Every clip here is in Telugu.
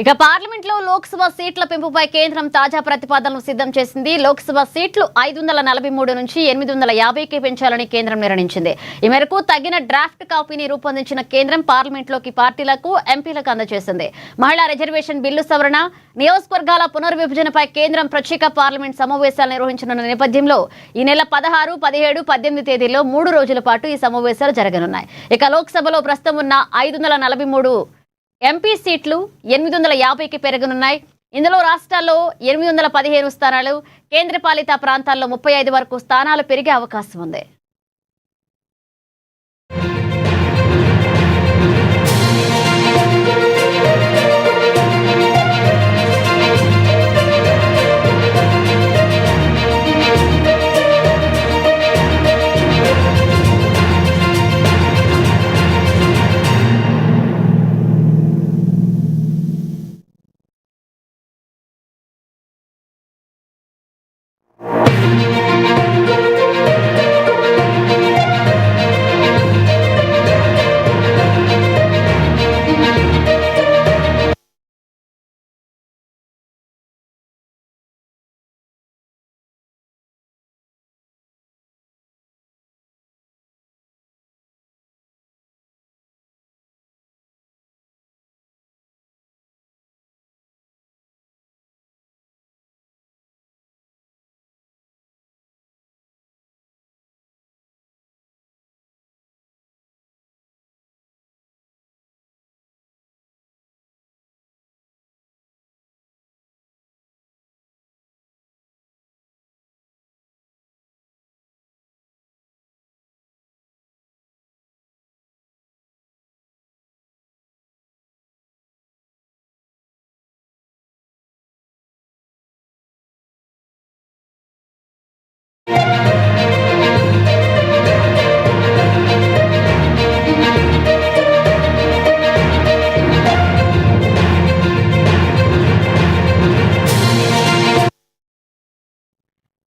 ఇక పార్లమెంట్ లో లోక్సభ సీట్ల పెంపుపై కేంద్రం తాజా ప్రతిపాదనలు సిద్ధం చేసింది. లోక్సభ సీట్లు 543 నుంచి 850కి పెంచాలని కేంద్రం నిర్ణయించింది. ఈ మేరకు తగిన డ్రాఫ్ట్ కాపీని రూపొందించిన కేంద్రం పార్లమెంట్లోకి పార్టీలకు, ఎంపీలకు అందజేసింది. మహిళా రిజర్వేషన్ బిల్లు సవరణ, నియోజకవర్గాల పునర్విభజనపై కేంద్రం ప్రత్యేక పార్లమెంట్ సమావేశాలు నిర్వహించనున్న నేపథ్యంలో ఈ నెల 16, 17, 18 తేదీల్లో 3 రోజుల పాటు ఈ సమావేశాలు జరగనున్నాయి. ఇక లోక్సభలో ప్రస్తుతం ఉన్న 543 ఎంపీ సీట్లు 850కి పెరగనున్నాయి. ఇందులో రాష్ట్రాల్లో 815 స్థానాలు, కేంద్రపాలిత ప్రాంతాల్లో 35 వరకు స్థానాలు పెరిగే అవకాశం ఉంది.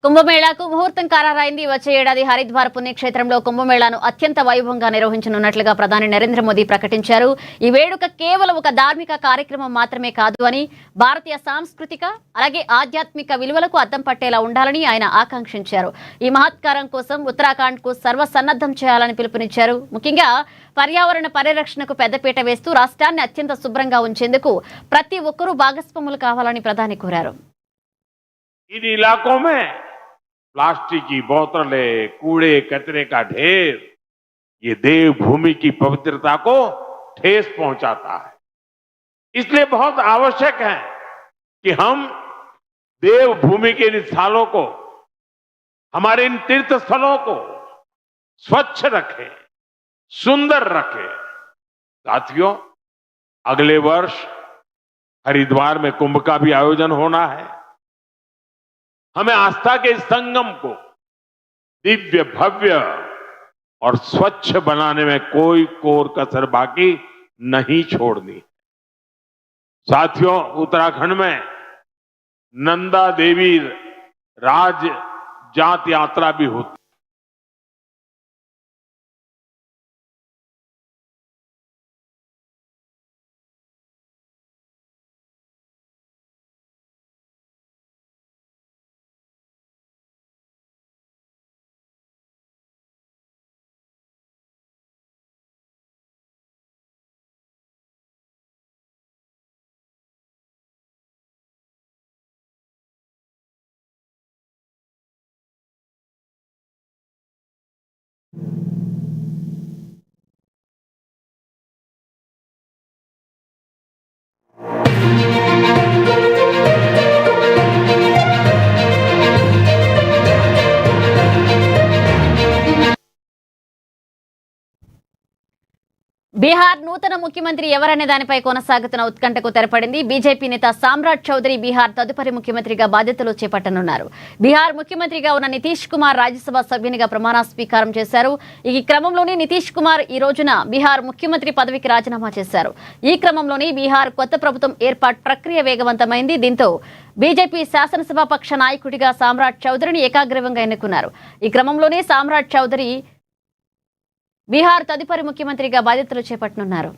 కుంభమేళాకు ముహూర్తం ఖరారైంది. వచ్చే ఏడాది హరిద్వార్ పుణ్యక్షేత్రంలో కుంభమేళాను అత్యంత వైభవంగా నిర్వహించనున్నట్లుగా ప్రధాని నరేంద్ర మోదీ ప్రకటించారు. ఈ వేడుక కేవలం ఒక ధార్మిక కార్యక్రమం మాత్రమే కాదు అని, భారతీయ సాంస్కృతిక అలాగే ఆధ్యాత్మిక విలువలకు అద్దం పట్టేలా ఉండాలని ఆయన ఆకాంక్షించారు. ఈ మహత్కారం కోసం ఉత్తరాఖండ్ కు సర్వసన్నద్ధం చేయాలని పిలుపునిచ్చారు. ముఖ్యంగా పర్యావరణ పరిరక్షణకు పెద్దపీట వేస్తూ రాష్ట్రాన్ని అత్యంత శుభ్రంగా ఉంచేందుకు ప్రతి ఒక్కరూ భాగస్వాములు కావాలని ప్రధాని కోరారు. प्लास्टिक की बोतलें, कूड़े कचरे का ढेर, ये देवभूमि की पवित्रता को ठेस पहुंचाता है। इसलिए बहुत आवश्यक है कि हम देवभूमि के इन स्थलों को, हमारे इन तीर्थ स्थलों को स्वच्छ रखें, सुंदर रखें। साथियों, अगले वर्ष हरिद्वार में कुंभ का भी आयोजन होना है। हमें आस्था के संगम को दिव्य, भव्य और स्वच्छ बनाने में कोई कोर कसर बाकी नहीं छोड़नी। साथियों, उत्तराखंड में नंदा देवी राज जात यात्रा भी होती। బీహార్ నూతన ముఖ్యమంత్రి ఎవరనే దానిపై కొనసాగుతున్న ఉత్కంఠకు తెరపడింది. బీజేపీ నేత సామ్రాట్ చౌదరి బీహార్ తదుపరి ముఖ్యమంత్రిగా బాధ్యతలు చేపట్టనున్నారు. బీహార్ ముఖ్యమంత్రిగా ఉన్న నితీష్ కుమార్ రాజ్యసభ సభ్యునిగా ప్రమాణ స్వీకారం చేశారు. ఈ క్రమంలోనే నితీష్ కుమార్ ఈ రోజున బీహార్ ముఖ్యమంత్రి పదవికి రాజీనామా చేశారు. ఈ క్రమంలోనే బీహార్ కొత్త ప్రభుత్వం ఏర్పాటు ప్రక్రియ వేగవంతమైంది. దీంతో బీజేపీ శాసనసభాపక్ష నాయకుడిగా సామ్రాట్ చౌదరిని ఏకాగ్రీవంగా ఎన్నుకున్నారు. ఈ క్రమంలోనే సామ్రాట్ చౌదరి బీహార్ తదుపరి ముఖ్యమంత్రిగా బాధ్యతలు చేపట్టనున్నారు.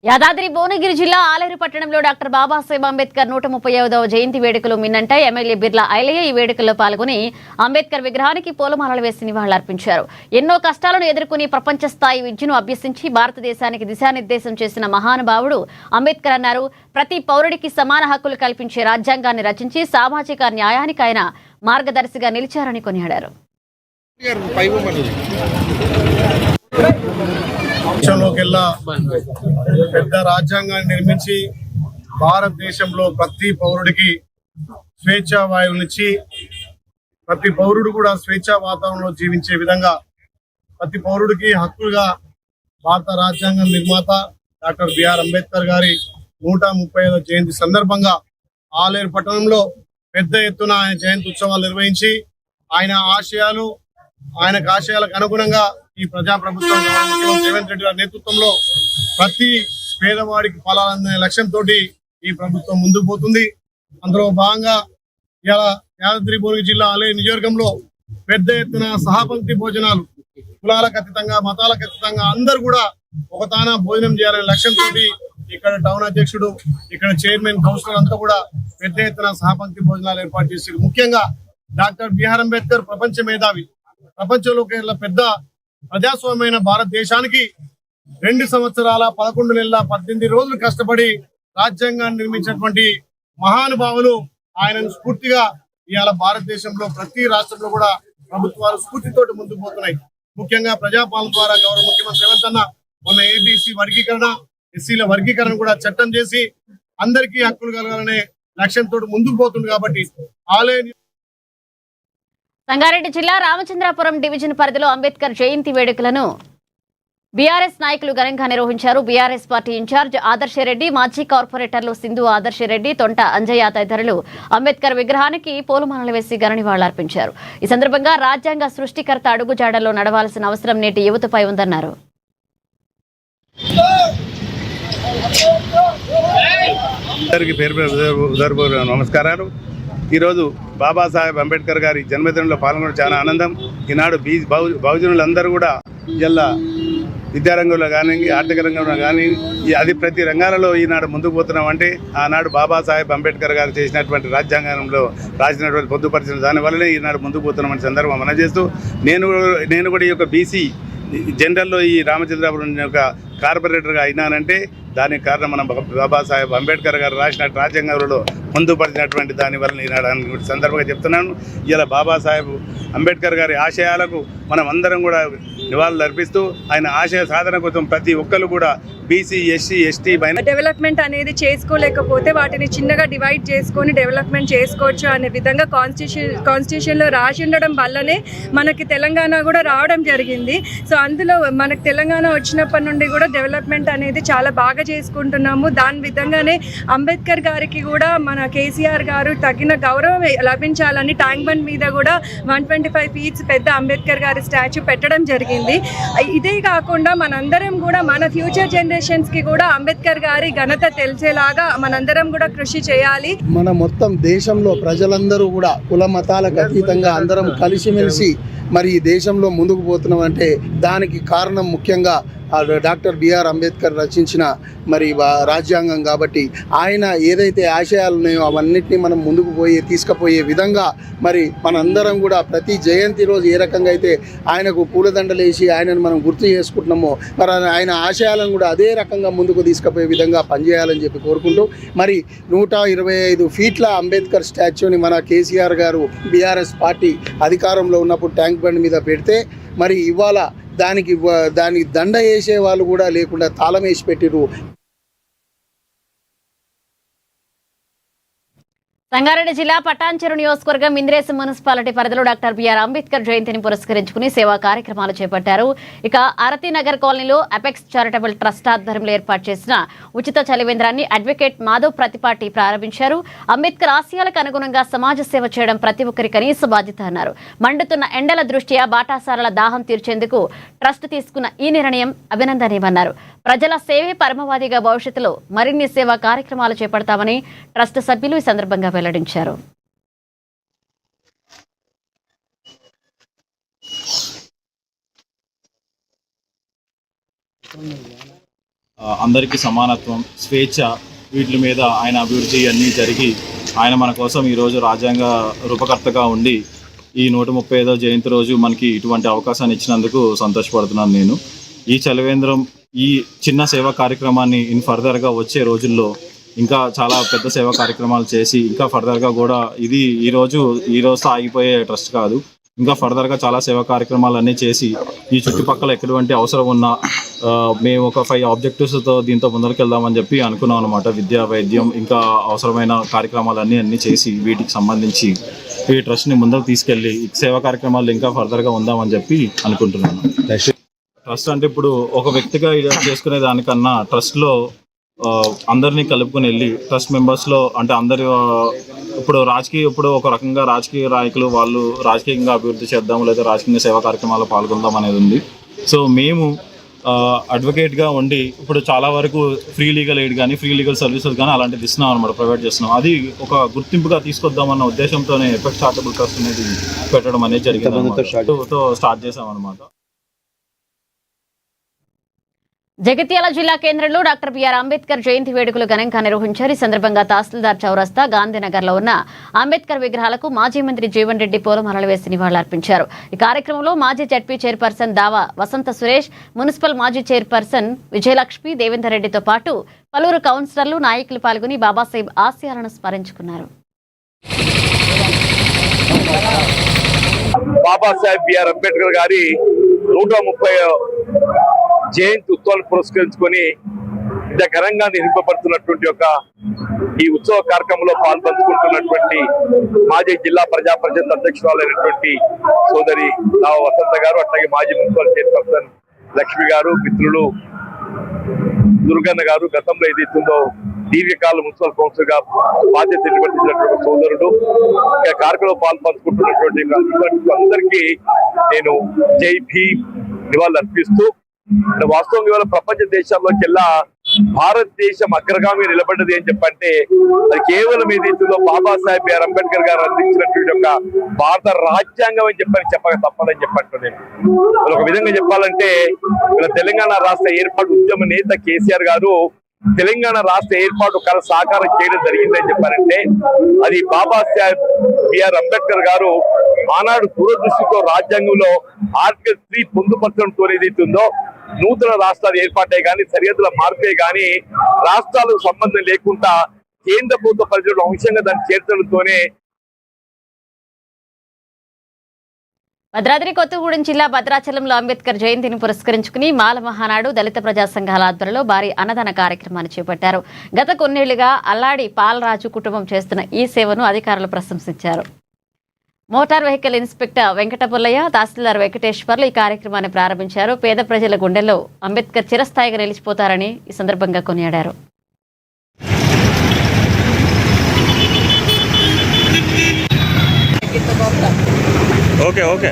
యాదాద్రి భువనగిరి జిల్లా ఆలేరు పట్టణంలో డాక్టర్ బాబాసాహెబ్ అంబేద్కర్ 135వ జయంతి వేడుకలు మిన్నంట ఎమ్మెల్యే బిర్లా ఐలయ్య ఈ వేడుకల్లో పాల్గొని అంబేద్కర్ విగ్రహానికి పూలమాలలు వేసి నివాళులర్పించారు. ఎన్నో కష్టాలను ఎదుర్కొని ప్రపంచ స్థాయి విద్యను అభ్యసించి భారతదేశానికి దిశానిర్దేశం చేసిన మహానుభావుడు అంబేద్కర్ అన్నారు. ప్రతి పౌరుడికి సమాన హక్కులు కల్పించే రాజ్యాంగాన్ని రచించి సామాజిక న్యాయానికి ఆయన మార్గదర్శిగా నిలిచారని కొనియాడారు. దేశంలోకెల్లా పెద్ద రాజ్యాంగాన్ని నిర్మించి భారతదేశంలో ప్రతి పౌరుడికి స్వేచ్ఛా వాయువునిచ్చి ప్రతి పౌరుడు కూడా స్వేచ్ఛా వాతావరణంలో జీవించే విధంగా ప్రతి పౌరుడికి హక్కులుగా భారత రాజ్యాంగం నిర్మాత డాక్టర్ బిఆర్ అంబేద్కర్ గారి 135వ జయంతి సందర్భంగా ఆలేరు పట్టణంలో పెద్ద ఎత్తున ఆయన జయంతి ఉత్సవాలు నిర్వహించి ఆయనకు ఆశయాలకు అనుగుణంగా ఈ ప్రజాప్రభుత్వం ముఖ్యమంత్రి రేవంత్ రెడ్డి గారి నేతృత్వంలో ప్రతి పేదవాడికి ఫలాలనే లక్ష్యంతో ఈ ప్రభుత్వం ముందుకు పోతుంది. అందులో భాగంగా ఇలా యాదాద్రి భువనగిరి జిల్లా ఆలేరు నియోజకవర్గంలో పెద్ద ఎత్తున సహపంక్తి భోజనాలు కులాలకు అతీతంగా మతాలకు అతీతంగా అందరూ కూడా ఒక తాన భోజనం చేయాలనే లక్ష్యంతో ఇక్కడ టౌన్ అధ్యక్షుడు ఇక్కడ చైర్మన్ కౌన్సిలర్ అంతా కూడా పెద్ద ఎత్తున సహపంక్తి భోజనాలు ఏర్పాటు చేశారు. ముఖ్యంగా డాక్టర్ బిఆర్ అంబేద్కర్ ప్రపంచ మేధావి, ప్రపంచంలోకి పెద్ద ప్రజాస్వామ్యమైన భారతదేశానికి 2 సంవత్సరాల 11 నెలల 18 రోజులు కష్టపడి రాజ్యాంగాన్ని నిర్మించినటువంటి మహానుభావులు ఆయనను స్ఫూర్తిగా ఇవాళ భారతదేశంలో ప్రతి రాష్ట్రంలో కూడా ప్రభుత్వాలు స్ఫూర్తితోటి ముందుకు పోతున్నాయి. ముఖ్యంగా ప్రజాపాలన ద్వారా గౌరవ ముఖ్యమంత్రి రేవంత్ అన్న మొన్న ఏబీసీ వర్గీకరణ, ఎస్సీల వర్గీకరణ కూడా చట్టం చేసి అందరికీ హక్కులు కలగాలనే లక్ష్యంతో ముందుకు పోతుంది. కాబట్టి ఆలయ సంగారెడ్డి జిల్లా రామచంద్రాపురం డివిజన్ పరిధిలో అంబేద్కర్ జయంతి వేడుకలను బీఆర్ఎస్ నాయకులు ఘనంగా నిర్వహించారు. బీఆర్ఎస్ పార్టీ ఇన్ఛార్జ్ ఆదర్శరెడ్డి, మాజీ కార్పొరేటర్లు సింధు ఆదర్శరెడ్డి, తొంట అంజయ్య తదితరులు అంబేద్కర్ విగ్రహానికి పూలమాలలు వేసి ఘన నివాళులర్పించారు. ఈ సందర్భంగా రాజ్యాంగ సృష్టికర్త అడుగుజాడల్లో నడవాల్సిన అవసరం నేటి యువతపై ఉందన్నారు. నమస్కారాలు. ఈరోజు బాబాసాహెబ్ అంబేద్కర్ గారి జన్మదినంలో పాల్గొనడం చాలా ఆనందం. ఈనాడు బహుజనులందరూ కూడా ఇలా విద్యారంగంలో కానీ ఆర్థిక రంగంలో కానీ అది ప్రతి రంగాలలో ఈనాడు ముందుకు పోతున్నామంటే ఆనాడు బాబాసాహెబ్ అంబేద్కర్ గారు చేసినటువంటి రాజ్యాంగంలో రాసినటువంటి పొందుపరిచిన దానివల్లనే ఈనాడు ముందుకు పోతున్నామని సందర్భం మనం చేస్తూ నేను కూడా ఈ యొక్క బీసీ జనరల్లో ఈ రామచంద్రాపురం యొక్క కార్పొరేటర్గా అయినానంటే దానికి కారణం మనం బాబాసాహెబ్ అంబేద్కర్ గారు రాసిన రాజ్యాంగంలో పొందుపరిచినటువంటి దానివల్ల ఈనాడు సందర్భంగా చెప్తున్నాను. ఇలా బాబాసాహెబ్ అంబేద్కర్ గారి ఆశయాలకు మనం అందరం కూడా నివాళులు అర్పిస్తూ ఆయన ఆశయ సాధన కోసం ప్రతి ఒక్కరు కూడా బీసీ, ఎస్సీ, ఎస్టీ డెవలప్మెంట్ అనేది చేసుకోలేకపోతే వాటిని చిన్నగా డివైడ్ చేసుకొని డెవలప్మెంట్ చేసుకోవచ్చు అనే విధంగా కాన్స్టిట్యూషన్లో రాసి ఉండడం వల్లనే మనకి తెలంగాణ కూడా రావడం జరిగింది. సో అందులో మనకు తెలంగాణ వచ్చినప్పటి నుండి కూడా డెవలప్మెంట్ అనేది చాలా బాగా చేసుకుంటున్నాము. దాని విధంగానే అంబేద్కర్ గారికి కూడా మన కేసీఆర్ గారు తగిన గౌరవం లభించాలని ట్యాంక్ బండ్ మీద కూడా 125 ఫీట్స్ పెద్ద అంబేద్కర్ గారి స్టాచ్యూ పెట్టడం జరిగింది. ఇదే కాకుండా మనందరం కూడా మన ఫ్యూచర్ జనరేషన్స్కి కూడా అంబేద్కర్ గారి ఘనత తెలిసేలాగా మనందరం కూడా కృషి చేయాలి. మన మొత్తం దేశంలో ప్రజలందరూ కూడా కుల మతాలకు అతీతంగా అందరం కలిసిమెలిసి మరి ఈ దేశంలో ముందుకు పోతున్నాం అంటే దానికి కారణం ముఖ్యంగా డాక్టర్ బిఆర్ అంబేద్కర్ రచించిన మరి రాజ్యాంగం. కాబట్టి ఆయన ఏదైతే ఆశయాలు ఉన్నాయో అవన్నిటినీ మనం ముందుకు తీసుకుపోయే విధంగా మరి మనందరం కూడా ప్రతి జయంతి రోజు ఏ రకంగా అయితే ఆయనకు పూలదండలు వేసి ఆయనను మనం గుర్తు చేసుకుంటున్నామో మరి ఆయన ఆశయాలను కూడా అదే రకంగా ముందుకు తీసుకుపోయే విధంగా పనిచేయాలని చెప్పి కోరుకుంటూ మరి 125 ఫీట్ల అంబేద్కర్ స్టాచ్యూని మన కేసీఆర్ గారు బీఆర్ఎస్ పార్టీ అధికారంలో ఉన్నప్పుడు ట్యాంక్ బండ్ మీద పెడితే మరి ఇవాళ దానికి దండ వేసే వాళ్ళు కూడా లేకుండా తాళం వేసి పెట్టిరు. సంగారెడ్డి జిల్లా పటాన్చెరు నియోజకవర్గం ఇంద్రేశం మున్సిపాలిటీ పరిధిలో డాక్టర్ బిఆర్ అంబేద్కర్ జయంతిని పురస్కరించుకుని సేవా కార్యక్రమాలు చేపట్టారు. ఇక అరతి నగర్ కాలనీలో అపెక్స్ చారిటబుల్ ట్రస్ట్ ఆధ్వర్యంలో ఏర్పాటు చేసిన ఉచిత చలివేంద్రాన్ని అడ్వకేట్ మాధవ్ ప్రతిపాటి ప్రారంభించారు. అంబేద్కర్ ఆశయాలకు అనుగుణంగా సమాజ సేవ చేయడం ప్రతి ఒక్కరి కనీస బాధ్యత అన్నారు. మండుతున్న ఎండల దృష్ట్యా బాటాసారాల దాహం తీర్చేందుకు ట్రస్ట్ తీసుకున్న ఈ నిర్ణయం అభినందనీయమన్నారు. ప్రజల సేవే పరమవాదిగా భవిష్యత్తులో మరిన్ని సేవా కార్యక్రమాలు చేపడతామని ట్రస్ట్ సభ్యులు ఈ సందర్భంగా వెల్లడించారు. అందరికీ సమానత్వం, స్వేచ్ఛ, వీటి మీద ఆయన అభివృద్ధి అన్నీ జరిగి ఆయన మన కోసం ఈరోజు రాజ్యాంగ రూపకర్తగా ఉండి ఈ 135వ జయంతి రోజు మనకి ఇటువంటి అవకాశాన్ని ఇచ్చినందుకు సంతోషపడుతున్నాను నేను. ఈ చలవేంద్రం ఈ చిన్న సేవా కార్యక్రమాన్ని ఫర్దర్గా వచ్చే రోజుల్లో ఇంకా చాలా పెద్ద సేవా కార్యక్రమాలు చేసి ఇంకా ఫర్దర్గా కూడా ఇది ఈరోజు ఆగిపోయే ట్రస్ట్ కాదు, ఇంకా ఫర్దర్గా చాలా సేవా కార్యక్రమాలన్నీ చేసి ఈ చుట్టుపక్కల ఎటువంటి అవసరం ఉన్నా మేము ఒక 5 ఆబ్జెక్టివ్స్తో దీంతో ముందరికెళ్దామని చెప్పి అనుకున్నాం అనమాట. విద్య, వైద్యం, ఇంకా అవసరమైన కార్యక్రమాలన్నీ చేసి వీటికి సంబంధించి ఈ ట్రస్ట్ని ముందరకు తీసుకెళ్ళి ఈ సేవా కార్యక్రమాలు ఇంకా ఫర్దర్గా ఉందామని చెప్పి అనుకుంటున్నాను. ట్రస్ట్ అంటే ఇప్పుడు ఒక వ్యక్తిగా చేసుకునే దానికన్నా ట్రస్ట్లో అందరినీ కలుపుకొని వెళ్ళి ట్రస్ట్ మెంబర్స్లో అంటే అందరి ఇప్పుడు ఒక రకంగా రాజకీయ నాయకులు వాళ్ళు రాజకీయంగా అభివృద్ధి చేద్దాం లేదా రాజకీయ సేవా కార్యక్రమాల్లో పాల్గొందాం అనేది ఉంది. సో మేము అడ్వకేట్గా ఉండి ఇప్పుడు చాలా వరకు ఫ్రీ లీగల్ ఎయిడ్ కానీ ఫ్రీ లీగల్ సర్వీసెస్ కానీ అలాంటిది ఇస్తున్నాం అనమాట, ప్రొవైడ్ చేస్తున్నాం. అది ఒక గుర్తింపుగా తీసుకొద్దామన్న ఉద్దేశంతోనే ఎఫెక్ట్ చారిటబుల్ ట్రస్ట్ అనేది పెట్టడం అనేది జరిగింది. స్టార్ట్ చేసాం అనమాట. జగిత్యాల జిల్లా కేంద్రంలో డాక్టర్ బిఆర్ అంబేద్కర్ జయంతి వేడుకలు ఘనంగా నిర్వహించారు. ఈ సందర్భంగా తహసీల్దార్ చౌరస్తా, గాంధీనగర్లో ఉన్న అంబేద్కర్ విగ్రహాలకు మాజీ మంత్రి జీవన్ రెడ్డి పూలమాలలు వేసి నివాళులర్పించారు. ఈ కార్యక్రమంలో మాజీ జడ్పీ చైర్పర్సన్ దావా వసంత సురేష్, మున్సిపల్ మాజీ చైర్పర్సన్ విజయలక్ష్మి, దేవేందర్ రెడ్డితో పాటు పలువురు కౌన్సిలర్లు, నాయకులు పాల్గొని బాబాసాహెబ్ ఆశయాలను స్మరించుకున్నారు. బాబాసాహెబ్ బిఆర్ అంబేద్కర్ గారి 130వ జయంతి ఉత్సవాలు పురస్కరించుకొని ఇంత ఘనంగా నిర్వహింపబడుతున్నటువంటి ఈ ఉత్సవ కార్యక్రమంలో పాల్పంచుకుంటున్నటువంటి మాజీ జిల్లా ప్రజా పరిషత్ అధ్యక్షురాలైనటువంటి సోదరి రావ వసంత గారు, అట్లాగే మాజీ మున్సిపల్ చైర్పర్సన్ లక్ష్మి గారు, మిత్రులు దుర్గన్న గారు, గతంలో ఏదైతుందో దీర్ఘకాల మున్సిపల్ కౌన్సిల్ గా బాధ్యత నిర్వర్తించినటువంటి సోదరుడు, ఇంకా కార్యక్రమంలో పాల్పంచుకుంటున్నటువంటి అందరికీ నేను జై భీమ్ నివాళులు అర్పిస్తూ, వాస్తవంగా ఇవాళ ప్రపంచ దేశాల్లోకెల్లా భారతదేశం అగ్రగామి నిలబడ్డది అని చెప్పంటే అది కేవలం ఏదైతుందో బాబాసాహెబ్ బిఆర్ అంబేద్కర్ గారు అందించినటువంటి భారత రాజ్యాంగం అని చెప్పక తప్పదని చెప్పంటున్నాను నేను. ఒక విధంగా చెప్పాలంటే తెలంగాణ రాష్ట్ర ఏర్పాటు ఉద్యమ నేత కేసీఆర్ గారు తెలంగాణ రాష్ట్ర ఏర్పాటు కళ సాకారం చేయడం జరిగిందని చెప్పారంటే అది బాబాసాహెబ్ బిఆర్ అంబేద్కర్ గారు ఆనాడు దూరదృష్టితో రాజ్యాంగంలో ఆర్టికల్ 3 పొందుపరచడంతో ఏదైతుందో నూతన రాష్ట్రాలు ఏర్పాటే గాని సరిహద్దుల మార్పే గాని రాష్ట్రాలకు సంబంధం లేకుండా కేంద్ర ప్రభుత్వ పరిధిలో అంశంగా దాన్ని చేర్చడంతోనే భద్రాద్రి కొత్తగూడెం జిల్లా భద్రాచలంలో అంబేద్కర్ జయంతిని పురస్కరించుకుని మాల మహానాడు దళిత ప్రజా సంఘాల ఆధ్వర్యంలో భారీ అన్నదాన కార్యక్రమాన్ని చేపట్టారు. గత కొన్నేళ్లుగా అల్లాడి పాలరాజు కుటుంబం చేస్తున్న ఈ సేవను అధికారులు ప్రశంసించారు. మోటార్ వెహికల్ ఇన్స్పెక్టర్ వెంకటపుల్లయ్య, తహసీల్దార్ వెంకటేశ్వర్లు ఈ కార్యక్రమాన్ని ప్రారంభించారు. పేద ప్రజల గుండెల్లో అంబేద్కర్ చిరస్థాయిగా నిలిచిపోతారని ఈ సందర్భంగా కొనియాడారు. Okay okay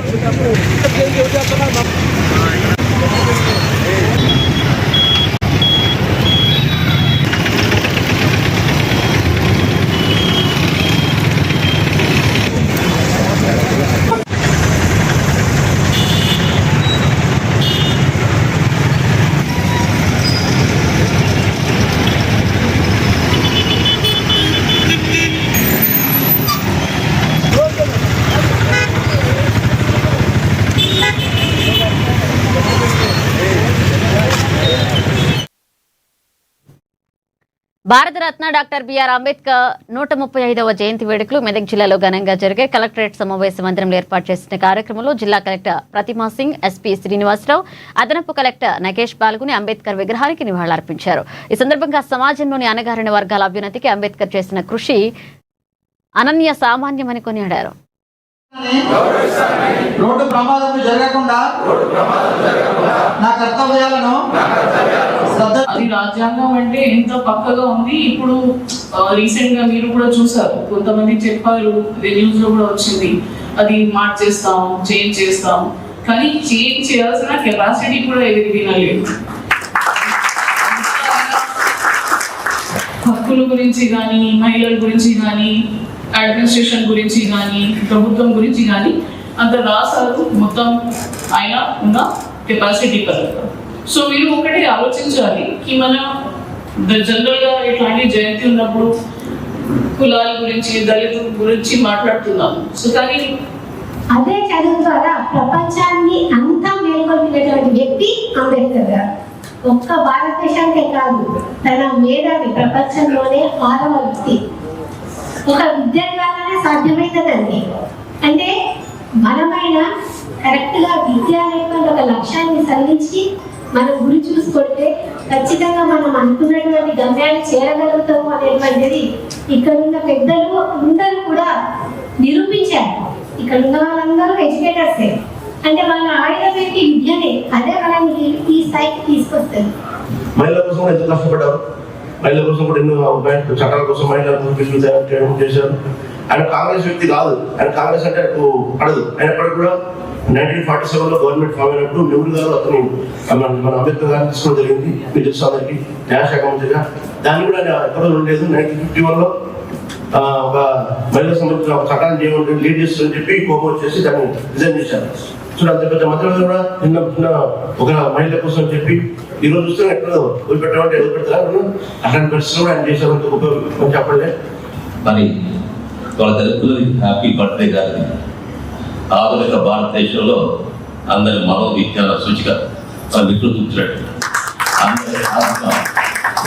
Bharat Ratna doctor BR Ambedkar 135వ జయంతి వేడుకలు మెదక్ జిల్లాలో ఘనంగా జరిగాయి. కలెక్టరేట్ సమావేశ మందిరంలో ఏర్పాటు చేసిన కార్యక్రమంలో జిల్లా కలెక్టర్ ప్రతిమా సింగ్, ఎస్పీ శ్రీనివాసరావు, అదనపు కలెక్టర్ నగేష్ పాల్గొని అంబేద్కర్ విగ్రహానికి నివాళులర్పించారు. ఈ సందర్భంగా సమాజంలోని అణగారిన వర్గాల అభ్యున్నతికి అంబేద్కర్ చేసిన కృషి అనన్య సామాన్యమని కొనియాడారు. రోడ్డు ప్రమాదం జరగకుండా నా కర్తవ్యాలను అది రాజ్యాంగం అంటే ఎంత పక్కగా ఉంది. ఇప్పుడు రీసెంట్ గా మీరు కూడా చూసారు, కొంతమంది చెప్పారు, న్యూస్ లో కూడా వచ్చింది, అది మార్చేస్తాం, చేంజ్ చేస్తాం, కానీ చేంజ్ చేయాల్సిన కెపాసిటీ కూడా ఎవరికి లేదు. హక్కుల గురించి కానీ, మహిళల గురించి కానీ, అడ్మినిస్ట్రేషన్ గురించి కానీ, ప్రభుత్వం గురించి కానీ అంత రాసారు. మొత్తం ఆయన ఉన్న కెపాసిటీ కలగదు. సో మీరు ఒకటే ఆలోచించాలి కి మన జనరల్ గా ఇట్లాంటి జయంతి ఉన్నప్పుడు కులాల గురించి దళితుల గురించి మాట్లాడుతున్నాము. సో కానీ అదే చదువు ద్వారా ప్రపంచాన్ని అంతా మేల్కొల్పినటువంటి వ్యక్తి అంబేద్కర్ గారు. ఒక్క భారతదేశానికే కాదు, తన మేధావి ప్రపంచంలోనే 6వ వ్యక్తి. ఒక విద్య ద్వారానే సాధ్యమైనదండి. అంటే మనమైన కరెక్ట్ గా విద్య అనేటువంటి ఒక లక్ష్యాన్ని సాధించి మనం గురి చూసుకుంటే ఖచ్చితంగా మనం అనుకున్నటువంటి గమ్యాన్ని చేరగలుగుతాము అనేటువంటిది ఇక్కడ ఉన్న పెద్దలు అందరూ కూడా నిరూపించారు. ఇక్కడ ఉన్న వాళ్ళందరూ ఎడ్యుకేటర్సే. అంటే వాళ్ళ ఆయుధం ఏంటి? విద్యనే. అదే వాళ్ళని ఈ స్థాయికి తీసుకొస్తారు. మహిళల కోసం ఎంత కష్టపడ్డారు, మహిళల కోసం కూడా ఎన్నో చట్టాల కోసం మహిళలకు బిల్లు చేయడం చేశారు. ఆయన కాంగ్రెస్ వ్యక్తి కాదు, ఆయన కాంగ్రెస్ అంటే పడదు. అయినప్పటికీ కూడా 1947లో గవర్నమెంట్ ఫామ్ అయినప్పుడు నెహ్రూ గారు అతను మన అంబేద్కర్ గారిని తీసుకోవడం జరిగింది. మీరు తెలుసు అందరికీ, న్యాయశాఖ మంత్రిగా. దాన్ని కూడా ఆయన ఎక్కడో ఉండలేదు. 1951లో ఒక మహిళలకు సంబంధించిన ఒక చట్టాన్ని చేయడం లీడ్ చేస్తుందని చెప్పి కోపం వచ్చేసి దాన్ని రిజైన్ చేశారు. చూడండి, అంత పెద్ద మంత్రులు కూడా చిన్న ఒక మహిళ కోసం చెప్పి ఈ రోజు చూస్తే ఎక్కడో వదిలిపెట్టమంటే వదిలిపెడతారు. అట్లాంటి పరిస్థితులు కూడా ఆయన చేశారు. ఉపయోగం చెప్పండి. మరి వాళ్ళ దళితులు హ్యాపీ బర్త్డే గారి ఆధునిక భారతదేశంలో అందరి మనోవిజ్ఞాన సూచిక వికృతించినట్టు అందరి ఆత్మ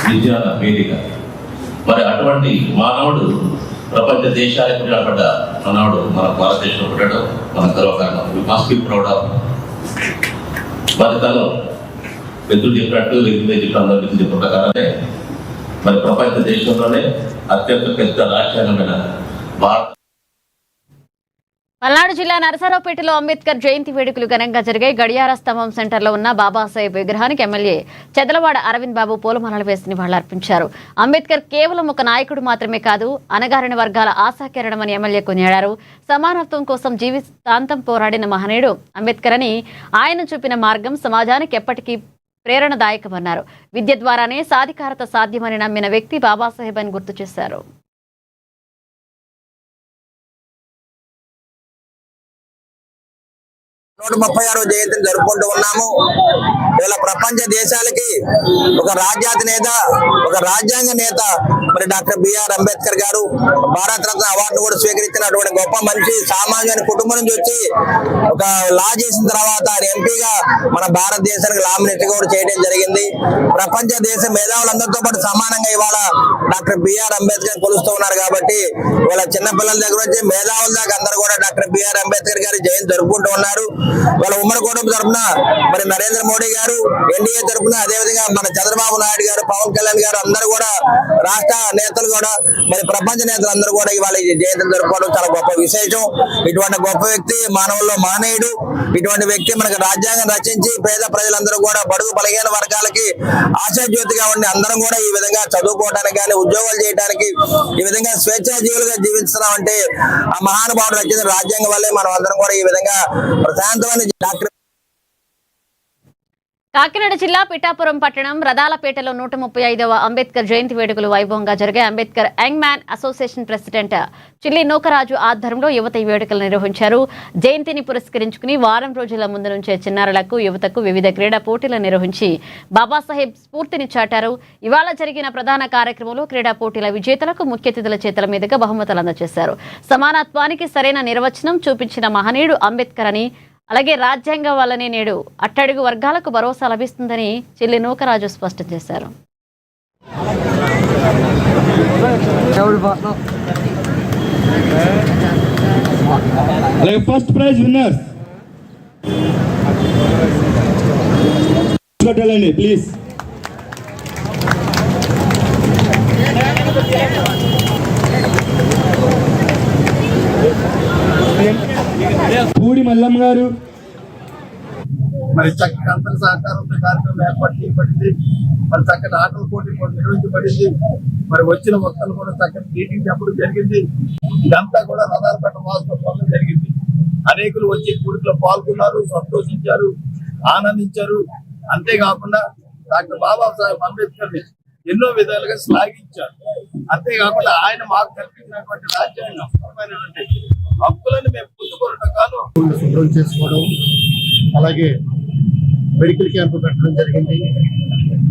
విజ్ఞాన వేదిక. మరి అటువంటి మానవుడు ప్రపంచ దేశాలకు నిలబడ్డ మానవుడు మన భారతదేశంలో పుట్టడం మన గర్వకారణం. We must be proud of. మరి తను వ్యక్తులు చెప్పినట్టు అందరూ చెప్పిన ప్రకారమే మరి ప్రపంచ దేశంలోనే అత్యంత పెద్ద రాజ్యాంగమైన భారత. పల్నాడు జిల్లా నరసరావుపేటలో అంబేద్కర్ జయంతి వేడుకలు ఘనంగా జరిగాయి. గడియార స్తంభం సెంటర్లో ఉన్న బాబాసాహెబ్ విగ్రహానికి ఎమ్మెల్యే చెదలవాడ అరవింద్ బాబు పూలమాలలు వేసి నివాళులర్పించారు. అంబేద్కర్ కేవలం ఒక నాయకుడు మాత్రమే కాదు, అణగారిన వర్గాల ఆశాకిరణమని ఎమ్మెల్యే కొనియాడారు. సమానత్వం కోసం జీవితాంతం పోరాడిన మహనీయుడు అంబేద్కర్ అని ఆయన చూపిన మార్గం సమాజానికి ఎప్పటికీ ప్రేరణదాయకమన్నారు. విద్య ద్వారానే సాధికారత సాధ్యమని నమ్మిన వ్యక్తి బాబాసాహెబ్ అని గుర్తు చేశారు. 136వ జయంతిని జరుపుకుంటూ ఉన్నాము. ఇలా ప్రపంచ దేశాలకి ఒక రాజ్యాధి నేత, ఒక రాజ్యాంగ నేత మరి డాక్టర్ బిఆర్ అంబేద్కర్ గారు భారత రత్న అవార్డు కూడా స్వీకరించినటువంటి గొప్ప మనిషి. సామాన్య కుటుంబం నుంచి వచ్చి ఒక లా చేసిన తర్వాత ఆయన ఎంపీగా మన భారతదేశానికి లా మినిస్టర్ కూడా చేయడం జరిగింది. ప్రపంచ దేశ మేధావులందరితో పాటు సమానంగా ఇవాళ డాక్టర్ బిఆర్ అంబేద్కర్ కొలుస్తూ ఉన్నారు. కాబట్టి ఇవాళ చిన్నపిల్లల దగ్గర నుంచి మేధావుల దాకా అందరూ కూడా డాక్టర్ బిఆర్ అంబేద్కర్ గారి జయంతి జరుపుకుంటూ ఉన్నారు. వాళ్ళ ఉమ్మడి కుటుంబం తరఫున మరి నరేంద్ర మోడీ గారు, ఎన్డీఏ తరఫున, అదేవిధంగా మన చంద్రబాబు నాయుడు గారు, పవన్ కళ్యాణ్ గారు అందరూ కూడా, రాష్ట్ర నేతలు కూడా, మరి ప్రపంచ నేతలు అందరూ కూడా ఇవాళ ఈ జయంతిని జరుపుకోవడం చాలా గొప్ప విశేషం. ఇటువంటి గొప్ప వ్యక్తి మానవుల్లో మానేయుడు. ఇటువంటి వ్యక్తి మనకు రాజ్యాంగం రచించి పేద ప్రజలందరూ కూడా బడుగు బలహీన వర్గాలకి ఆశాజ్యోతిగా ఉండి అందరం కూడా ఈ విధంగా చదువుకోవడానికి కానీ ఉద్యోగాలు చేయడానికి ఈ విధంగా స్వేచ్ఛాజీవులుగా జీవిస్తున్నామంటే ఆ మహానుభావుడు రచించిన రాజ్యాంగం వల్లే మనం అందరం కూడా ఈ విధంగా ప్రశాంతమైన డాక్టర్. కాకినాడ జిల్లా పిఠాపురం పట్టణం రదాలపేటలో 135వ అంబేద్కర్ జయంతి వేడుకలు వైభవంగా జరిగాయి. Ambedkar young man association president Chilli Nookaraju ఆధ్వర్యంలో యువత ఈ వేడుకలు నిర్వహించారు. జయంతిని పురస్కరించుకుని వారం రోజుల ముందు నుంచే చిన్నారులకు, యువతకు వివిధ క్రీడా పోటీలు నిర్వహించి బాబాసాహెబ్ స్ఫూర్తిని చాటారు. ఇవాళ జరిగిన ప్రధాన కార్యక్రమంలో క్రీడా పోటీల విజేతలకు ముఖ్య అతిథుల చేతుల మీదుగా బహుమతులు అందజేశారు. సమానత్వానికి సరైన నిర్వచనం చూపించిన మహనీయుడు అంబేద్కర్ అని, అలాగే రాజ్యాంగం వల్లనే నేడు అట్టడుగు వర్గాలకు భరోసా లభిస్తుందని చిల్లి నూకరాజు స్పష్టం చేశారు. First prize winners please. Pudi Mallamma గారు. మరి చక్కటి అంతర సహకారంతో కార్యక్రమం ఏర్పాటు చేయబడింది. మరి చక్కటి ఆటల పోటీ కూడా నిర్వహించబడింది. మరి వచ్చిన మొత్తాలు కూడా చక్కటి మీటింగ్ చెప్పడం జరిగింది. ఇదంతా కూడా రదాలపేట వాస్తవంలో జరిగింది. అనేకులు వచ్చి కూడికలో పాల్గొన్నారు, సంతోషించారు, ఆనందించారు. అంతేకాకుండా డాక్టర్ బాబాసాహెబ్ అంబేద్కర్ ని ఎన్నో విధాలుగా శ్లాఘించారు. అంతేకాకుండా ఆయన మాకు కల్పించినటువంటి రాజ్యాంగమైనటువంటి హక్కులను మేము పొందుకోవడం కాదు శుభ్రం చేసుకోవడం, అలాగే మెడికల్ క్యాంపు పెట్టడం జరిగింది.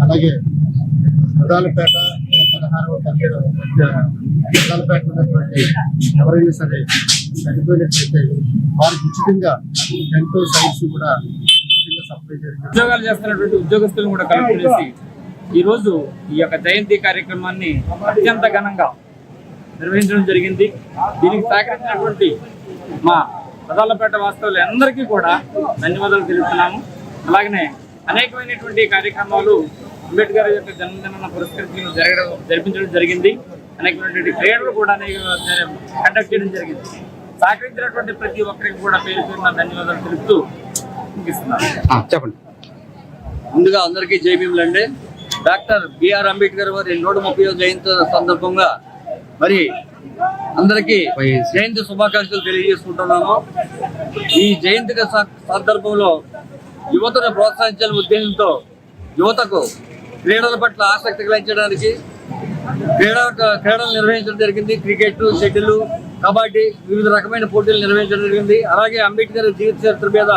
అలాగే ప్రధానపేట 16వ ప్రధానపేట ఉన్నటువంటి ఎవరైనా సరే చనిపోయినట్లయితే వారికి ఉచితంగా టెంటో సైట్స్ కూడా ఉచితంగా సప్లై జరిగింది. ఉద్యోగాలు చేస్తున్నటువంటి ఉద్యోగస్తులను కూడా కలెక్ట్ చేసి ఈరోజు ఈ యొక్క జయంతి కార్యక్రమాన్ని అత్యంత ఘనంగా నిర్వహించడం జరిగింది. దీనికి సహకరించినటువంటి మా ప్రధానపేట వాస్తవులు అందరికీ కూడా ధన్యవాదాలు తెలుపుతున్నాము. అలాగనే అనేకమైనటువంటి కార్యక్రమాలు అంబేద్కర్ యొక్క జన్మదినాన్ని పురస్కరించి జరిపించడం జరిగింది. అనేకమైనటువంటి క్రీడలు కూడా కండక్ట్ చేయడం జరిగింది. సహకరించినటువంటి ప్రతి ఒక్కరికి కూడా పేరు పేరున ధన్యవాదాలు తెలుపుతూ ముగిస్తున్నాను. చెప్పండి. ముందుగా అందరికీ జై భీములండి. డాక్టర్ బిఆర్ అంబేద్కర్ వారి 130వ జయంతి సందర్భంగా మరి అందరికీ జయంతి శుభాకాంక్షలు తెలియజేసుకుంటున్నాము. ఈ జయంతి సందర్భంలో యువతను ప్రోత్సహించాలనే ఉద్దేశంతో యువతకు క్రీడల పట్ల ఆసక్తి కలిగించడానికి క్రీడలు నిర్వహించడం జరిగింది. క్రికెట్, షటిల్, కబడ్డీ వివిధ రకమైన పోటీలు నిర్వహించడం జరిగింది. అలాగే అంబేద్కర్ జీవిత చరిత్ర మీద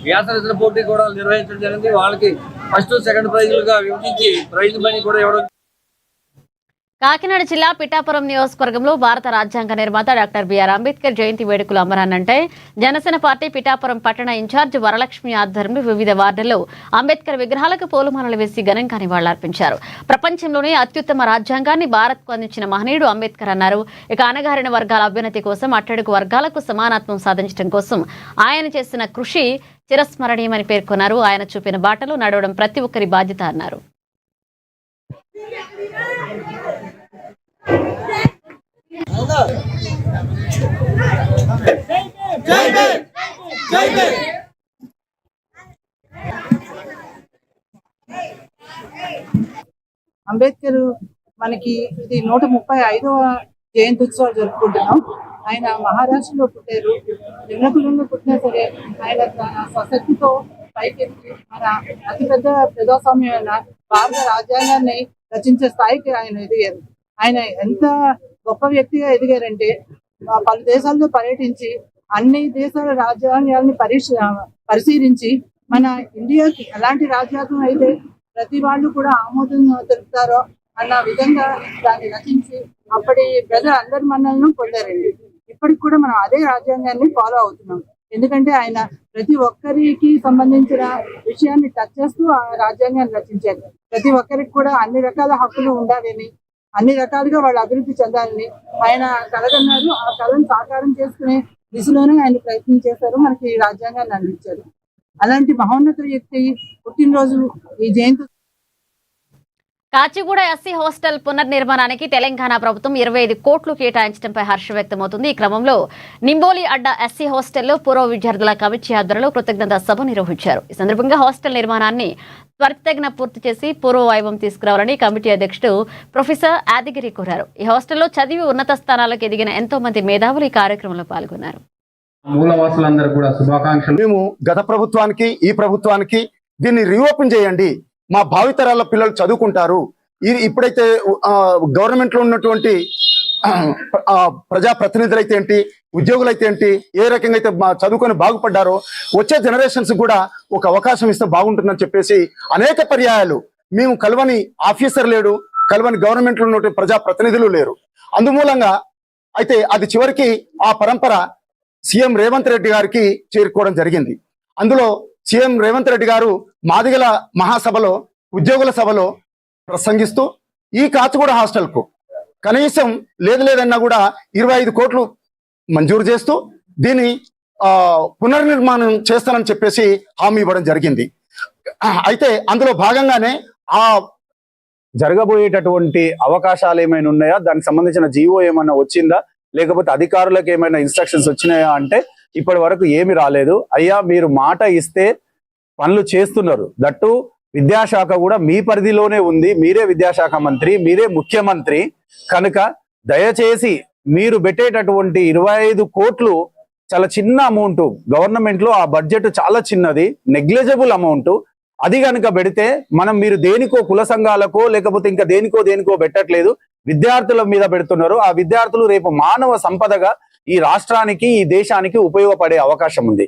వ్యాసరచన పోటీ కూడా నిర్వహించడం జరిగింది. వాళ్ళకి ఫస్ట్, సెకండ్ ప్రైజులుగా విభజించి ప్రైజ్ మనీ కూడా ఇవ్వడం. కాకినాడ జిల్లా పిఠాపురం నియోజకవర్గంలో భారత రాజ్యాంగ నిర్మాత డాక్టర్ బిఆర్ అంబేద్కర్ జయంతి వేడుకలు అమరానంటే జనసేన పార్టీ పిఠాపురం పట్టణ ఇన్ఛార్జ్ వరలక్ష్మి ఆధ్వర్యంలో వివిధ వార్డుల్లో అంబేద్కర్ విగ్రహాలకు పూలమాలలు వేసి ఘనంగా నివాళులర్పించారు. ప్రపంచంలోనే అత్యుత్తమ రాజ్యాంగాన్ని భారత్కు అందించిన మహనీయుడు అంబేద్కర్ అన్నారు. ఇక అణగారిన వర్గాల అభ్యున్నతి కోసం, అట్టడుగు వర్గాలకు సమానత్వం సాధించడం కోసం ఆయన చేసిన కృషి చిరస్మరణీయమని పేర్కొన్నారు. ఆయన చూపిన బాటలో నడవడం ప్రతి ఒక్కరి బాధ్యత అన్నారు. అంబేద్కర్ మనకి ఇది 135వ జయంత్యుత్సవాలు జరుపుకుంటున్నాం. ఆయన మహారాష్ట్రలో పుట్టారు. నిమ్మకులంలో పుట్టినా సరే ఆయన తన స్వశక్తితో పైకెత్తి మన అతిపెద్ద ప్రజాస్వామ్యమైన భారత రాజ్యాంగాన్ని రచించే స్థాయికి ఆయన ఎదిగారు. ఆయన ఎంత గొప్ప వ్యక్తిగా ఎదిగారంటే పలు దేశాల్లో పర్యటించి అన్ని దేశాల రాజ్యాంగాన్ని పరిశీలించి మన ఇండియాకి ఎలాంటి రాజ్యాంగం అయితే ప్రతి వాళ్ళు కూడా ఆమోదం తెలుపుతారో అన్న విధంగా దాన్ని రచించి అప్పటి ప్రజలందరి మన్నలను పొందారండి. ఇప్పటికి కూడా మనం అదే రాజ్యాంగాన్ని ఫాలో అవుతున్నాం. ఎందుకంటే ఆయన ప్రతి ఒక్కరికి సంబంధించిన విషయాన్ని టచ్ చేస్తూ ఆ రాజ్యాంగాన్ని రచించారు. ప్రతి ఒక్కరికి కూడా అన్ని రకాల హక్కులు ఉండాలని, అన్ని రకాలుగా వాళ్ళు అభివృద్ధి చెందాలని ఆయన కలగన్నారు. ఆ కళను సాకారం చేసుకునే దిశలోనే ఆయన ప్రయత్నం చేశారు. మనకి ఈ రాజ్యాంగాన్ని అందించారు. అలాంటి మహోన్నత వ్యక్తి పుట్టినరోజు ఈ జయంతి. కాచిగూడ ఎస్సీ హాస్టల్ పునర్నిర్మాణానికి తెలంగాణ ప్రభుత్వం 25 కోట్లు కేటాయించడంపై హర్షం వ్యక్తమవుతుంది. ఈ క్రమంలో నింబోలి అడ్డ ఎస్సీ హాస్టల్లో పూర్వ విద్యార్థుల కమిటీ ఆధ్వర్యంలో కృతజ్ఞతా సభ నిర్వహించారు. ఈ సందర్భంగా హాస్టల్ నిర్మాణాన్ని త్వరితగిన పూర్తి చేసి పూర్వ వైభవం తీసుకురావాలని కమిటీ అధ్యక్షుడు ప్రొఫెసర్ యాదగిరి కోరారు. ఈ హాస్టల్లో చదివి ఉన్నత స్థానాలకు ఎదిగిన ఎంతో మంది మేధావులు ఈ కార్యక్రమంలో పాల్గొన్నారు. మూలవాసులందరూ కూడా శుభాకాంక్షలు. మేము గత ప్రభుత్వానికి ఈ ప్రభుత్వానికి దీన్ని రీఓపెన్ చేయండి, మా భావితరాల పిల్లలు చదువుకుంటారు. ఇప్పుడైతే గవర్నమెంట్ లో ఉన్నటువంటి ప్రజాప్రతినిధులు అయితే ఏంటి, ఉద్యోగులు అయితే ఏంటి, ఏ రకంగా అయితే చదువుకొని బాగుపడ్డారో వచ్చే జనరేషన్స్ కూడా ఒక అవకాశం ఇస్తే బాగుంటుందని చెప్పేసి అనేక పర్యాయాలు మేము కలవని ఆఫీసర్ లేడు, కలవని గవర్నమెంట్ లో ఉన్నటువంటి ప్రజాప్రతినిధులు లేరు. అందుమూలంగా అయితే అది చివరికి ఆ పరంపర సీఎం రేవంత్ రెడ్డి గారికి చేరుకోవడం జరిగింది. అందులో సీఎం రేవంత్ రెడ్డి గారు మాదిగల మహాసభలో ఉద్యోగుల సభలో ప్రసంగిస్తూ ఈ కాచిగూడ హాస్టల్కు కనీసం లేదన్నా కూడా 25 కోట్లు మంజూరు చేస్తూ దీన్ని పునర్నిర్మాణం చేస్తానని చెప్పేసి హామీ ఇవ్వడం జరిగింది. అయితే అందులో భాగంగానే ఆ జరగబోయేటటువంటి అవకాశాలు ఏమైనా ఉన్నాయా, దానికి సంబంధించిన జీవో ఏమైనా వచ్చిందా, లేకపోతే అధికారులకు ఏమైనా ఇన్స్ట్రక్షన్స్ వచ్చినాయా అంటే ఇప్పటి వరకు ఏమి రాలేదు. అయ్యా మీరు మాట ఇస్తే పనులు చేస్తున్నారు. దట్టు విద్యాశాఖ కూడా మీ పరిధిలోనే ఉంది. మీరే విద్యాశాఖ మంత్రి, మీరే ముఖ్యమంత్రి. కనుక దయచేసి మీరు పెట్టేటటువంటి 25 కోట్లు చాలా చిన్న అమౌంట్. గవర్నమెంట్ లో ఆ బడ్జెట్ చాలా చిన్నది, నెగ్లిజిబుల్ అమౌంట్. అది కనుక పెడితే మీరు దేనికో కుల సంఘాలకో లేకపోతే ఇంకా దేనికో పెట్టట్లేదు, విద్యార్థుల మీద పెడుతున్నారు. ఆ విద్యార్థులు రేపు మానవ సంపదగా ఈ రాష్ట్రానికి ఈ దేశానికి ఉపయోగపడే అవకాశం ఉంది.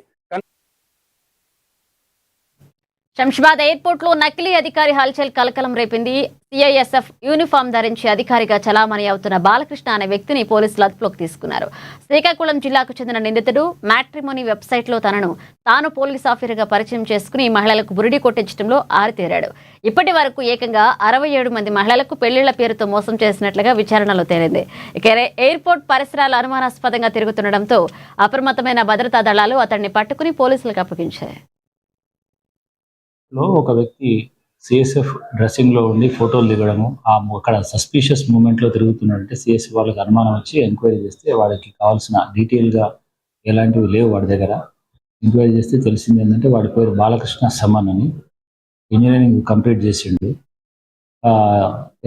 శంషాబాద్ ఎయిర్పోర్ట్ లో నకిలీ అధికారి హల్చల్ కలకలం రేపింది. సిఐఎస్ఎఫ్ యూనిఫామ్ ధరించి అధికారిగా చలామణి అవుతున్న బాలకృష్ణ అనే వ్యక్తిని పోలీసులు అదుపులోకి తీసుకున్నారు. శ్రీకాకుళం జిల్లాకు చెందిన నిందితుడు మ్యాట్రిమోనీ వెబ్సైట్ లో తాను పోలీస్ ఆఫీసర్గా పరిచయం చేసుకుని మహిళలకు బురిడి కొట్టించడంలో ఆరితేరాడు. ఇప్పటి వరకు ఏకంగా 67 మంది మహిళలకు పెళ్లిళ్ల పేరుతో మోసం చేసినట్లుగా విచారణలో తేలింది. ఇక ఎయిర్పోర్ట్ పరిసరాలు అనుమానాస్పదంగా తిరుగుతుండటంతో అప్రమత్తమైన భద్రతా దళాలు అతన్ని పట్టుకుని పోలీసులకు అప్పగించారు. ఒక వ్యక్తి సిఎస్ఎఫ్ డ్రెస్సింగ్ లో ఉండి ఫోటోలు దిగడము, అక్కడ సస్పీషియస్ మూమెంట్ లో తిరుగుతున్నట్టే సిఎస్ఎఫ్ వాళ్ళకి అనుమానం వచ్చి ఎంక్వైరీ చేస్తే వాడికి కావాల్సిన డీటెయిల్ గా ఎలాంటివి లేవు వాడి దగ్గర. ఎంక్వైరీ చేస్తే తెలిసింది ఏంటంటే వాడి పేరు బాలకృష్ణ సమన్ అని, ఇంజనీరింగ్ కంప్లీట్ చేసిండు.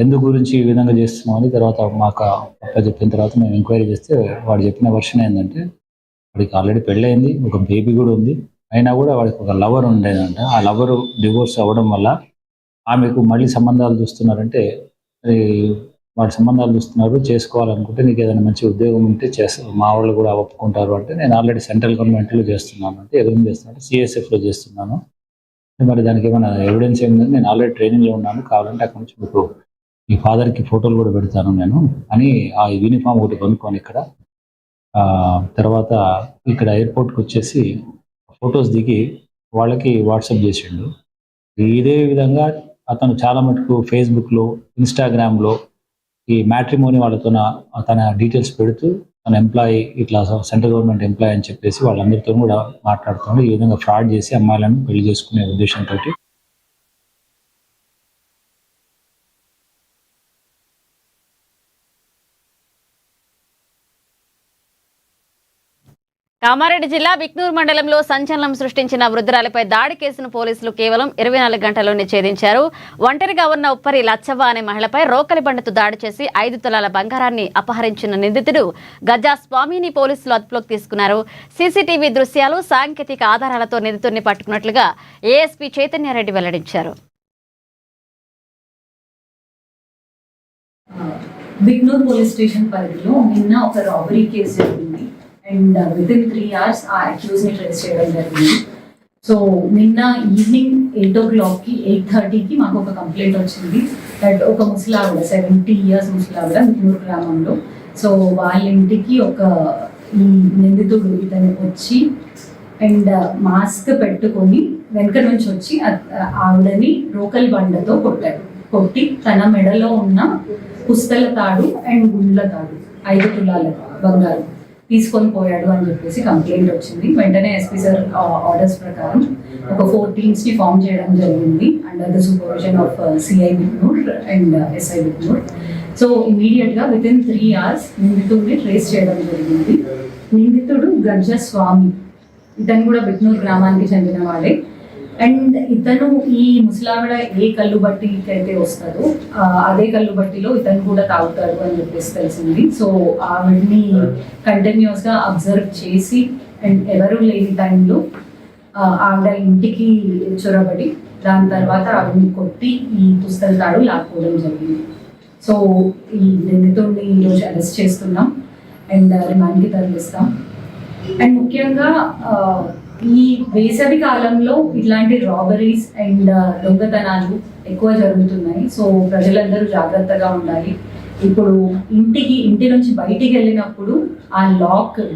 ఎందు గురించి ఈ విధంగా చేస్తున్నామని తర్వాత మాకు చెప్పిన తర్వాత మేము ఎంక్వైరీ చేస్తే వాడు చెప్పిన వర్షన్ ఏంటంటే వాడికి ఆల్రెడీ పెళ్ళయింది, ఒక బేబీ కూడా ఉంది. అయినా కూడా వాడికి ఒక లవర్ ఉండేదంట. ఆ లవరు డివోర్స్ అవ్వడం వల్ల ఆమెకు మళ్ళీ సంబంధాలు చూస్తున్నారంటే, వాడి సంబంధాలు చూస్తున్నారు, చేసుకోవాలనుకుంటే నీకు ఏదైనా మంచి ఉద్యోగం ఉంటే మా వాళ్ళు కూడా ఒప్పుకుంటారు అంటే, నేను ఆల్రెడీ సెంట్రల్ గవర్నమెంట్లో చేస్తున్నాను అంటే, ఎదురు చేస్తున్నాను సిఎస్ఎఫ్లో చేస్తున్నాను, మరి దానికి ఏమైనా ఎవిడెన్స్ ఏమిందని, నేను ఆల్రెడీ ట్రైనింగ్లో ఉన్నాను, కావాలంటే అక్కడి నుంచి మీకు మీ ఫాదర్కి ఫోటోలు కూడా పెడతాను నేను అని ఆ యూనిఫామ్ ఒకటి కొనుక్కొని ఇక్కడ తర్వాత ఇక్కడ ఎయిర్పోర్ట్కి వచ్చేసి ఫొటోస్ దిగి వాళ్ళకి వాట్సాప్ చేసిండు. ఇదే విధంగా అతను చాలా మటుకు ఫేస్బుక్లో, ఇన్స్టాగ్రామ్లో ఈ మ్యాట్రిమోనీ వాళ్ళతో తన డీటెయిల్స్ పెడుతూ తన ఎంప్లాయీ ఇట్లా సెంట్రల్ గవర్నమెంట్ ఎంప్లాయీ అని చెప్పేసి వాళ్ళందరితో కూడా మాట్లాడుతున్నాడు. ఈ విధంగా ఫ్రాడ్ చేసి అమ్మాయిలను పెళ్లి చేసుకునే ఉద్దేశంతో కామారెడ్డి జిల్లా బిక్నూరు మండలంలో సంచలనం సృష్టించిన వృద్ధురాలిపై దాడి కేసును పోలీసులు కేవలం 24 గంటల్లోనే ఛేదించారు. ఒంటరిగా ఉన్న ఉప్పరి లచ్చవ్వ అనే మహిళపై రోకలి బండతో దాడి చేసి 5 తులాల బంగారాన్ని అపహరించిన నిందితుడు గజా స్వామిని పోలీసులు అదుపులోకి తీసుకున్నారు. సీసీటీవీ దృశ్యాలు, సాంకేతిక ఆధారాలతో నిందితుడిని పట్టుకున్నట్లుగా ఏఎస్పీ చైతన్యారెడ్డి వెల్లడించారు. బిక్నూరు పోలీస్ స్టేషన్ పరిధిలో నిన్న ఒక రాబరీ కేసు జరిగింది. అండ్ వితిన్ 3 hours ఆ అక్యూజ్ని ట్రేస్ చేయడం జరిగింది. సో నిన్న ఈవినింగ్ 8 o'clockకి 8:30కి మాకు ఒక కంప్లైంట్ వచ్చింది దట్ ఒక ముసలావిడ 70 years ముసలావిడ బిక్నూరు గ్రామంలో, సో వాళ్ళ ఇంటికి ఒక ఈ నిందితుడు ఇతను వచ్చి అండ్ మాస్క్ పెట్టుకొని వెనక నుంచి వచ్చి ఆవిడని రోకల్ బండతో కొట్టి తన మెడలో ఉన్న పుస్తల తాడు అండ్ గుండ్ల తాడు 5 తులాల బంగారు తీసుకొని పోయాడు అని చెప్పేసి కంప్లైంట్ వచ్చింది. వెంటనే ఎస్పీ సార్ ఆర్డర్స్ ప్రకారం ఒక 4 teamsని ఫామ్ చేయడం జరిగింది under the supervision of CI Bhiknoor and SI Bhiknoor. So ఇమీడియట్గా వితిన్ 3 hours నిందితుడిని ట్రేస్ చేయడం జరిగింది. నిందితుడు గజ్జ స్వామి, ఇతను కూడా బిక్నూర్ గ్రామానికి చెందిన వాడే. అండ్ ఇతను ఈ ముసలావిడ ఏ కళ్ళు బట్టికి అయితే వస్తుందో అదే కళ్ళు బట్టిలో ఇతను కూడా తాగుతాడు అని చెప్పేసి తెలిసింది. సో ఆవిడ్ని కంటిన్యూస్గా అబ్జర్వ్ చేసి అండ్ ఎవరు లేని టైంలో ఆవిడ ఇంటికి చొరబడి దాని తర్వాత ఆవిడని కొట్టి ఈ పుస్తల తాడు లాక్కోవడం జరిగింది. సో ఈ నిందితుడిని ఈరోజు అరెస్ట్ చేస్తున్నాం అండ్ రిమాండ్కి తరలిస్తాం. అండ్ ముఖ్యంగా ఈ వేసవి కాలంలో ఇట్లాంటి రాబరీస్ అండ్ దొంగతనాలు ఎక్కువ జరుగుతున్నాయి. సో ప్రజలందరూ జాగ్రత్తగా ఉండాలి. ఇప్పుడు ఇంటి నుంచి బయటికి వెళ్ళినప్పుడు ఆ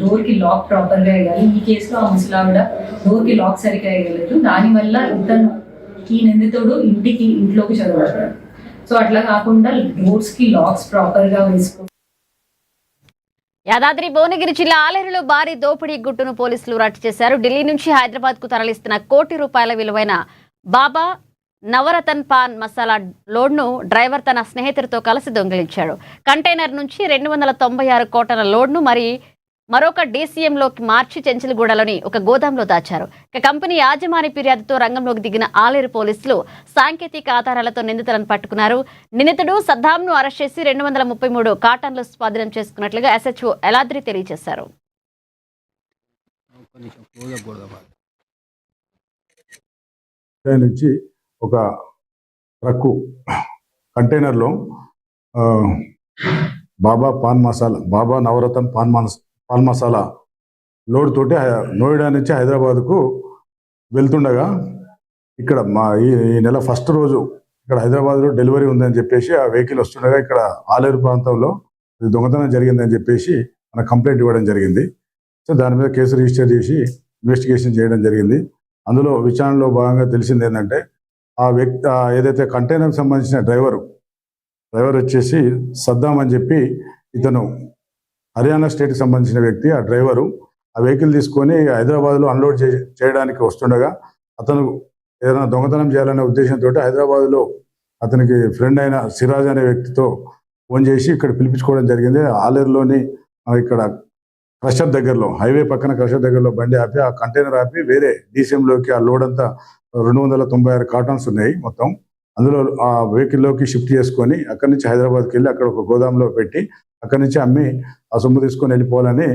డోర్కి లాక్ ప్రాపర్గా వేయాలి. ఈ కేసులో ఆ ముసలావిడ డోర్కి లాక్ సరిగ్గా వేయలేదు, దానివల్ల ఈ నిందితుడు ఇంట్లోకి చొరబడ్డాడు. సో అట్లా కాకుండా డోర్స్కి లాక్స్ ప్రాపర్గా వేసుకో. యాదాద్రి భువనగిరి జిల్లా ఆలేరులో భారీ దోపిడీ గుట్టును పోలీసులు రట్టు చేశారు. ఢిల్లీ నుంచి హైదరాబాద్ కు తరలిస్తున్న 1 కోటి రూపాయల విలువైన బాబా నవరతన్ పాన్ మసాలా లోడ్ను డ్రైవర్ తన స్నేహితుడితో కలిసి దొంగిలించాడు. కంటైనర్ నుంచి 296 కోట్ల లోడ్ను మరొక డీసీఎంలోకి మార్చి చెంచల్గూడలోని ఒక గోదాంలో దాచారు. కంపెనీ యాజమాని ఫిర్యాదుతో రంగంలోకి దిగిన ఆలేరు పోలీసులు సాంకేతిక ఆధారాలతో నిందితులను పట్టుకున్నారు. నిందితుడు సద్దాంను అరెస్ట్ చేసి 233 కాటన్లు స్వాధీనం చేసుకున్నట్లుగా ఎస్హెచ్ఓ ఎలాద్రి తెలియజేశారు. నుంచి ఒక ట్రక్కు కంటైనర్లో బాబా నవరతన్ పాన్ మసాలా లోడ్ తోటి నోయిడా నుంచి హైదరాబాద్కు వెళ్తుండగా ఇక్కడ ఈ నెల ఫస్ట్ రోజు ఇక్కడ హైదరాబాద్లో డెలివరీ ఉందని చెప్పేసి ఆ వెహికల్ వస్తుండగా ఇక్కడ ఆలేరు ప్రాంతంలో దొంగతనం జరిగిందని చెప్పేసి మన కంప్లైంట్ ఇవ్వడం జరిగింది. సో దాని మీద కేసు రిజిస్టర్ చేసి ఇన్వెస్టిగేషన్ చేయడం జరిగింది. అందులో విచారణలో భాగంగా తెలిసింది ఏంటంటే ఆ వ్యక్తి ఏదైతే కంటైనర్కి సంబంధించిన డ్రైవర్ వచ్చేసి సద్దాం అని చెప్పి ఇతను హర్యానా స్టేట్కి సంబంధించిన వ్యక్తి. ఆ డ్రైవరు ఆ వెహికల్ తీసుకొని హైదరాబాద్లో అన్లోడ్ చేయడానికి వస్తుండగా అతను ఏదైనా దొంగతనం చేయాలనే ఉద్దేశంతో హైదరాబాద్లో అతనికి ఫ్రెండ్ అయిన సిరాజ్ అనే వ్యక్తితో ఫోన్ చేసి ఇక్కడ పిలిపించుకోవడం జరిగింది. ఆలేరులోని ఇక్కడ క్రషర్ దగ్గరలో హైవే పక్కన క్రషర్ దగ్గరలో బండి ఆపి ఆ కంటైనర్ ఆపి వేరే డీసీఎంలోకి ఆ లోడ్ అంతా 296 కార్టన్స్ ఉన్నాయి మొత్తం. అందులో ఆ వెహికల్లోకి షిఫ్ట్ చేసుకొని అక్కడి నుంచి హైదరాబాద్కి వెళ్ళి అక్కడ ఒక గోదాంలో పెట్టి అక్కడి నుంచి అమ్మి ఆ సొమ్ము తీసుకొని వెళ్ళిపోవాలని